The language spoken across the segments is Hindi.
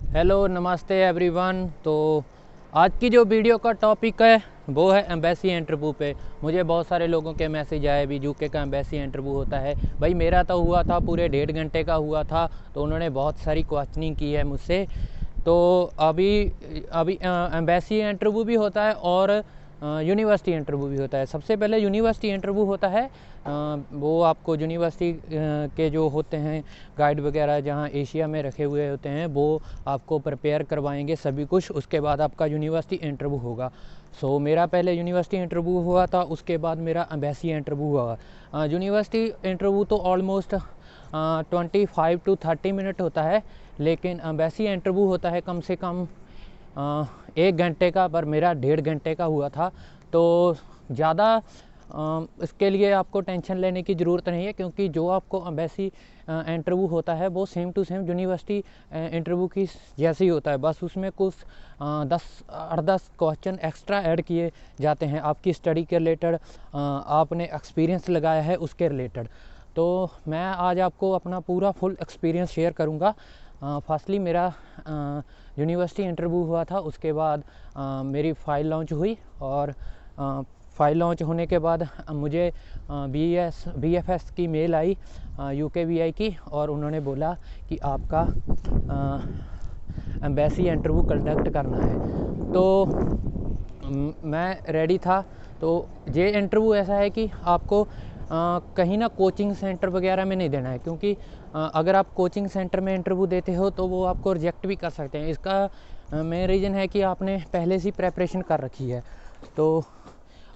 हेलो नमस्ते एवरीवन। तो आज की जो वीडियो का टॉपिक है वो है एम्बेसी इंटरव्यू पे। मुझे बहुत सारे लोगों के मैसेज आए भी यूके का एम्बेसी इंटरव्यू होता है। भाई मेरा तो हुआ था, पूरे 1.5 घंटे का हुआ था। तो उन्होंने बहुत सारी क्वेश्चनिंग की है मुझसे। तो अभी अभी एम्बेसी इंटरव्यू भी होता है और यूनिवर्सिटी इंटरव्यू भी होता है। सबसे पहले यूनिवर्सिटी इंटरव्यू होता है। वो आपको यूनिवर्सिटी के जो होते हैं गाइड वगैरह जहाँ एशिया में रखे हुए होते हैं वो आपको प्रिपेयर करवाएंगे सभी कुछ। उसके बाद आपका यूनिवर्सिटी इंटरव्यू होगा। सो मेरा पहले यूनिवर्सिटी इंटरव्यू हुआ था, उसके बाद मेरा एम्बेसी इंटरव्यू हुआ। यूनिवर्सिटी इंटरव्यू तो ऑलमोस्ट 25 to 30 मिनट होता है, लेकिन एम्बेसी इंटरव्यू होता है कम से कम 1 घंटे का, पर मेरा 1.5 घंटे का हुआ था। तो ज़्यादा इसके लिए आपको टेंशन लेने की ज़रूरत नहीं है, क्योंकि जो आपको एम्बेसी इंटरव्यू होता है वो same to same university interview की जैसे ही होता है। बस उसमें कुछ 10 क्वेश्चन एक्स्ट्रा ऐड किए जाते हैं आपकी स्टडी के रिलेटेड, आपने एक्सपीरियंस लगाया है उसके रिलेटेड। तो मैं आज आपको अपना पूरा फुल एक्सपीरियंस शेयर करूँगा। फर्स्टली मेरा यूनिवर्सिटी इंटरव्यू हुआ था, उसके बाद मेरी फ़ाइल लॉन्च हुई, और फ़ाइल लॉन्च होने के बाद मुझे BFS की मेल आई, UKVI की, और उन्होंने बोला कि आपका एम्बेसी इंटरव्यू कंडक्ट करना है। तो मैं रेडी था। तो ये इंटरव्यू ऐसा है कि आपको कहीं ना कोचिंग सेंटर वगैरह में नहीं देना है, क्योंकि अगर आप कोचिंग सेंटर में इंटरव्यू देते हो तो वो आपको रिजेक्ट भी कर सकते हैं। इसका मेन रीज़न है कि आपने पहले से प्रेपरेशन कर रखी है। तो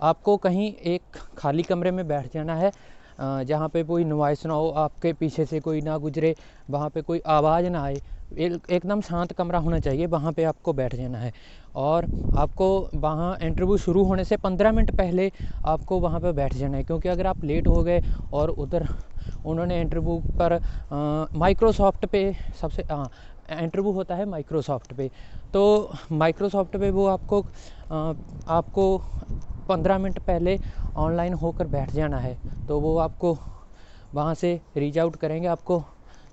आपको कहीं एक खाली कमरे में बैठ जाना है, जहाँ पे कोई नॉइस ना हो, आपके पीछे से कोई ना गुजरे, वहाँ पे कोई आवाज़ ना आए, एकदम शांत कमरा होना चाहिए, वहाँ पे आपको बैठ जाना है। और आपको वहाँ इंटरव्यू शुरू होने से 15 मिनट पहले आपको वहाँ पे बैठ जाना है, क्योंकि अगर आप लेट हो गए और उधर उन्होंने इंटरव्यू पर माइक्रोसॉफ्ट पे सबसे इंटरव्यू होता है माइक्रोसॉफ्ट पे। तो माइक्रोसॉफ्ट पे वो आपको 15 मिनट पहले ऑनलाइन होकर बैठ जाना है। तो वो आपको वहाँ से रीच आउट करेंगे आपको,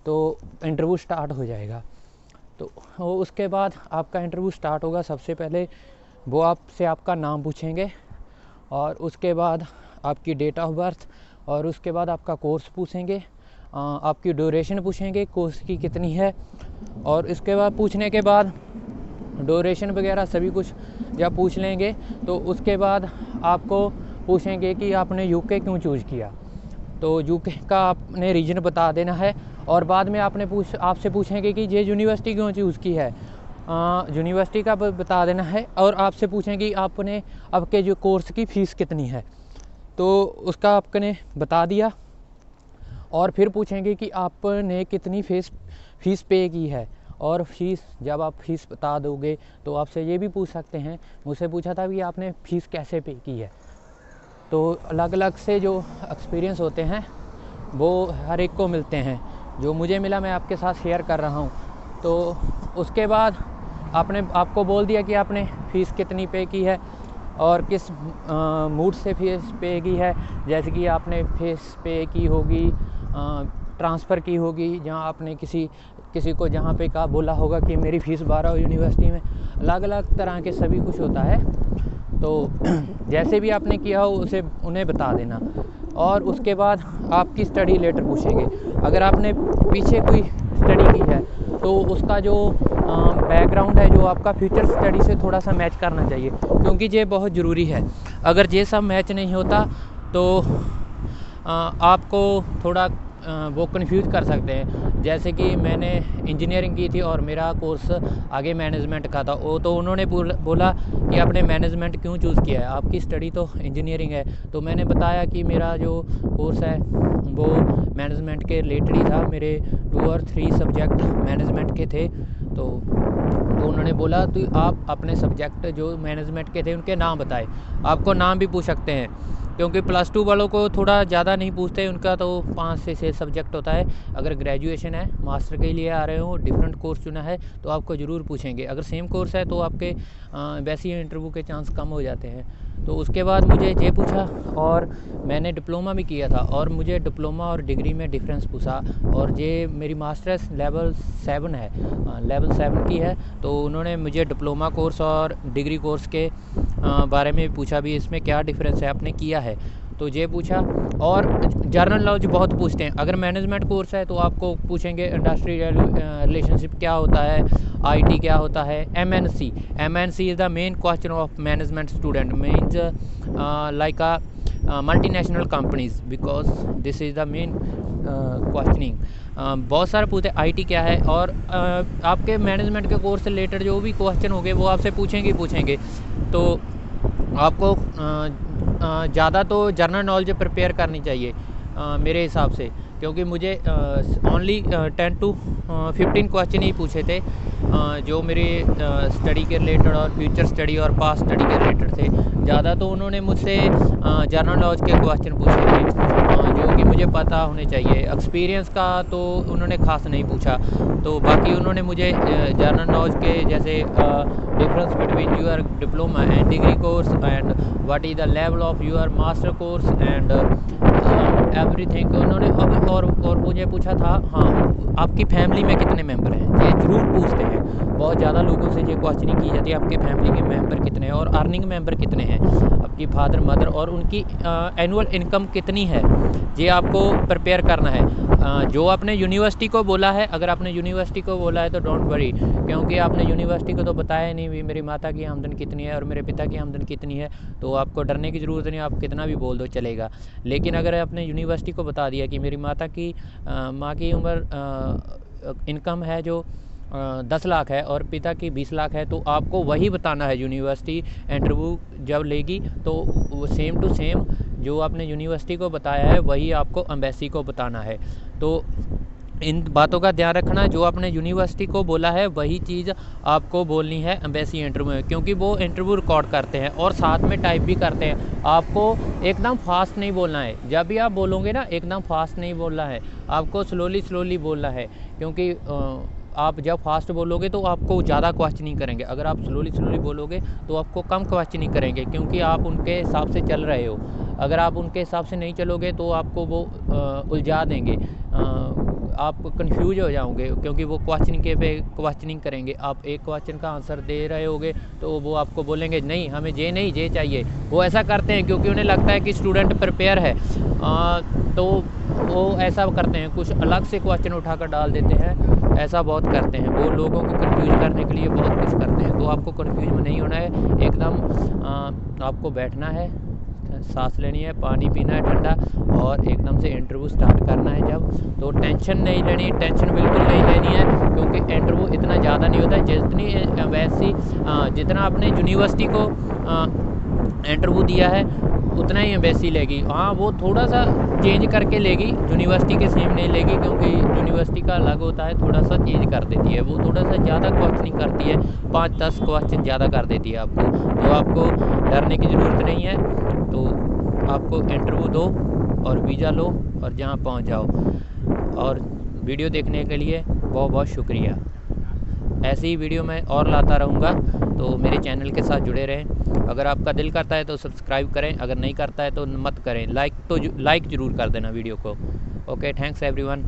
तो इंटरव्यू स्टार्ट हो जाएगा। तो उसके बाद आपका इंटरव्यू स्टार्ट होगा। सबसे पहले वो आपसे आपका नाम पूछेंगे, और उसके बाद आपकी डेट ऑफ बर्थ, और उसके बाद आपका कोर्स पूछेंगे, आपकी ड्यूरेशन पूछेंगे कोर्स की कितनी है, और इसके बाद पूछने के बाद ड्यूरेशन वगैरह सभी कुछ जब पूछ लेंगे तो उसके बाद आपको पूछेंगे कि आपने यूके क्यों चूज़ किया। तो यूके का आपने रीजन बता देना है, और बाद में आपसे पूछेंगे कि ये यूनिवर्सिटी क्यों चूज़ की है, यूनिवर्सिटी का बता देना है, और आपसे पूछेंगे आपने आपके जो कोर्स की फ़ीस कितनी है, तो उसका आपने बता दिया। और फिर पूछेंगे कि आपने कितनी फ़ीस पे की है, और जब आप फ़ीस बता दोगे तो आपसे ये भी पूछ सकते हैं, मुझसे पूछा था कि आपने फ़ीस कैसे पे की है। तो अलग अलग से जो एक्सपीरियंस होते हैं वो हर एक को मिलते हैं। जो मुझे मिला मैं आपके साथ शेयर कर रहा हूँ। तो उसके बाद आपको बोल दिया कि आपने फ़ीस कितनी पे की है और किस मूड से फ़ीस पे की है। जैसे कि आपने फ़ीस पे की होगी, ट्रांसफ़र की होगी, जहाँ आपने किसी को जहाँ पे कहा बोला होगा कि मेरी फ़ीस 12 यूनिवर्सिटी में। अलग अलग तरह के सभी कुछ होता है। तो जैसे भी आपने किया हो उसे उन्हें बता देना। और उसके बाद आपकी स्टडी लेटर पूछेंगे। अगर आपने पीछे कोई स्टडी की है तो उसका जो बैकग्राउंड है, जो आपका फ्यूचर स्टडी से थोड़ा सा मैच करना चाहिए, क्योंकि ये बहुत ज़रूरी है। अगर ये सब मैच नहीं होता तो आपको थोड़ा वो कंफ्यूज कर सकते हैं। जैसे कि मैंने इंजीनियरिंग की थी और मेरा कोर्स आगे मैनेजमेंट का था। तो उन्होंने बोला कि आपने मैनेजमेंट क्यों चूज़ किया है, आपकी स्टडी तो इंजीनियरिंग है। तो मैंने बताया कि मेरा जो कोर्स है वो मैनेजमेंट के रिलेटेड ही था, मेरे 2 और 3 सब्जेक्ट मैनेजमेंट के थे। तो उन्होंने बोला तो आप अपने सब्जेक्ट जो मैनेजमेंट के थे उनके नाम बताए। आपको नाम भी पूछ सकते हैं, क्योंकि +2 वालों को थोड़ा ज़्यादा नहीं पूछते, उनका तो 5 से 6 सब्जेक्ट होता है। अगर ग्रेजुएशन है, मास्टर के लिए आ रहे हो, डिफरेंट कोर्स चुना है, तो आपको ज़रूर पूछेंगे। अगर सेम कोर्स है तो आपके वैसे ही इंटरव्यू के चांस कम हो जाते हैं। तो उसके बाद मुझे ये पूछा, और मैंने डिप्लोमा भी किया था, और मुझे डिप्लोमा और डिग्री में डिफरेंस पूछा, और ये मेरी मास्टर्स लेवल 7 है, लेवल 7 की है। तो उन्होंने मुझे डिप्लोमा कोर्स और डिग्री कोर्स के बारे में पूछा भी, इसमें क्या डिफरेंस है, आपने किया है तो ये पूछा। और जनरल नॉलेज बहुत पूछते हैं। अगर मैनेजमेंट कोर्स है तो आपको पूछेंगे इंडस्ट्री रिलेशनशिप क्या होता है, आईटी क्या होता है, MNC is the main question of management student, means like multinational companies, because this is the main questioning. बहुत सारे पूछते आईटी क्या है, और आपके मैनेजमेंट के कोर्स से रिलेटेड जो भी क्वेश्चन होंगे वो आपसे पूछेंगे। तो आपको ज़्यादा तो जनरल नॉलेज प्रिपेयर करनी चाहिए मेरे हिसाब से, क्योंकि मुझे ओनली 10 to 15 क्वेश्चन ही पूछे थे जो मेरे स्टडी के रिलेटेड और फ्यूचर स्टडी और पास्ट स्टडी के रिलेटेड थे। ज़्यादा तो उन्होंने मुझसे जनरल नॉलेज के क्वेश्चन पूछे थे जो कि मुझे पता होने चाहिए। एक्सपीरियंस का तो उन्होंने ख़ास नहीं पूछा, तो बाकी उन्होंने मुझे जनरल नॉलेज के जैसे difference between your diploma and degree course and what is the level of your master course and everything उन्होंने अब और मुझे पूछा था। हाँ, आपकी फैमिली में कितने मेंबर हैं, ये ज़रूर पूछते हैं। बहुत ज़्यादा लोगों से ये क्वेश्चनिंग की जाती है, आपके फैमिली के मेंबर कितने हैं और अर्निंग मेंबर कितने हैं, आपकी फादर मदर, और उनकी एनुअल इनकम कितनी है, ये आपको प्रिपेयर करना है। जो आपने यूनिवर्सिटी को बोला है, अगर आपने यूनिवर्सिटी को बोला है तो डोंट वरी, क्योंकि आपने यूनिवर्सिटी को तो बताया नहीं भी मेरी माता की आमदन कितनी है और मेरे पिता की आमदन कितनी है, तो आपको डरने की ज़रूरत नहीं, आप कितना भी बोल दो चलेगा। लेकिन अगर आपने यूनिवर्सिटी को बता दिया कि मेरी माता की माँ की उम्र इनकम है जो 10 लाख है और पिता की 20 लाख है, तो आपको वही बताना है। यूनिवर्सिटी इंटरव्यू जब लेगी तो वो सेम टू सेम जो आपने यूनिवर्सिटी को बताया है वही आपको एम्बेसी को बताना है। तो इन बातों का ध्यान रखना, जो आपने यूनिवर्सिटी को बोला है वही चीज़ आपको बोलनी है एम्बेसी इंटरव्यू में, क्योंकि वो इंटरव्यू रिकॉर्ड करते हैं और साथ में टाइप भी करते हैं। आपको एकदम फास्ट नहीं बोलना है, जब भी आप बोलोगे ना एकदम फास्ट नहीं बोलना है, आपको स्लोली बोलना है, क्योंकि आप जब फास्ट बोलोगे तो आपको ज़्यादा क्वेश्चनिंग करेंगे, अगर आप स्लोली बोलोगे तो आपको कम क्वेश्चनिंग करेंगे, क्योंकि आप उनके हिसाब से चल रहे हो। अगर आप उनके हिसाब से नहीं चलोगे तो आपको वो उलझा देंगे, आप कंफ्यूज हो जाओगे, क्योंकि वो क्वेश्चनिंग के पे क्वेश्चनिंग करेंगे। आप एक क्वेश्चन का आंसर दे रहे होगे तो वो आपको बोलेंगे नहीं हमें ये नहीं ये चाहिए। वो ऐसा करते हैं क्योंकि उन्हें लगता है कि स्टूडेंट प्रिपेयर है, तो वो ऐसा करते हैं, कुछ अलग से क्वेश्चन उठाकर डाल देते हैं, ऐसा बहुत करते हैं। वो लोगों को कंफ्यूज करने के लिए बहुत कुछ करते हैं, तो आपको कंफ्यूज में नहीं होना है। एकदम आपको बैठना है, सांस लेनी है, पानी पीना है ठंडा, और एकदम से इंटरव्यू स्टार्ट करना है। जब तो टेंशन नहीं लेनी, टेंशन बिल्कुल नहीं लेनी है, क्योंकि इंटरव्यू इतना ज़्यादा नहीं होता है जितनी वैसी जितना आपने यूनिवर्सिटी को इंटरव्यू दिया है उतना ही एम्बेसी लेगी। हाँ, वो थोड़ा सा चेंज करके लेगी, यूनिवर्सिटी के सेम नहीं लेगी, क्योंकि यूनिवर्सिटी का अलग होता है, थोड़ा सा चेंज कर देती है, वो थोड़ा सा ज़्यादा क्वेश्चनिंग करती है, 5-10 क्वेश्चन ज़्यादा कर देती है आपको। तो आपको डरने की ज़रूरत नहीं है, तो आपको इंटरव्यू दो और वीज़ा लो और जहाँ पहुँच जाओ। और वीडियो देखने के लिए बहुत बहुत शुक्रिया। ऐसी ही वीडियो मैं और लाता रहूँगा, तो मेरे चैनल के साथ जुड़े रहें। अगर आपका दिल करता है तो सब्सक्राइब करें, अगर नहीं करता है तो मत करें, लाइक ज़रूर कर देना वीडियो को। Okay, thanks everyone.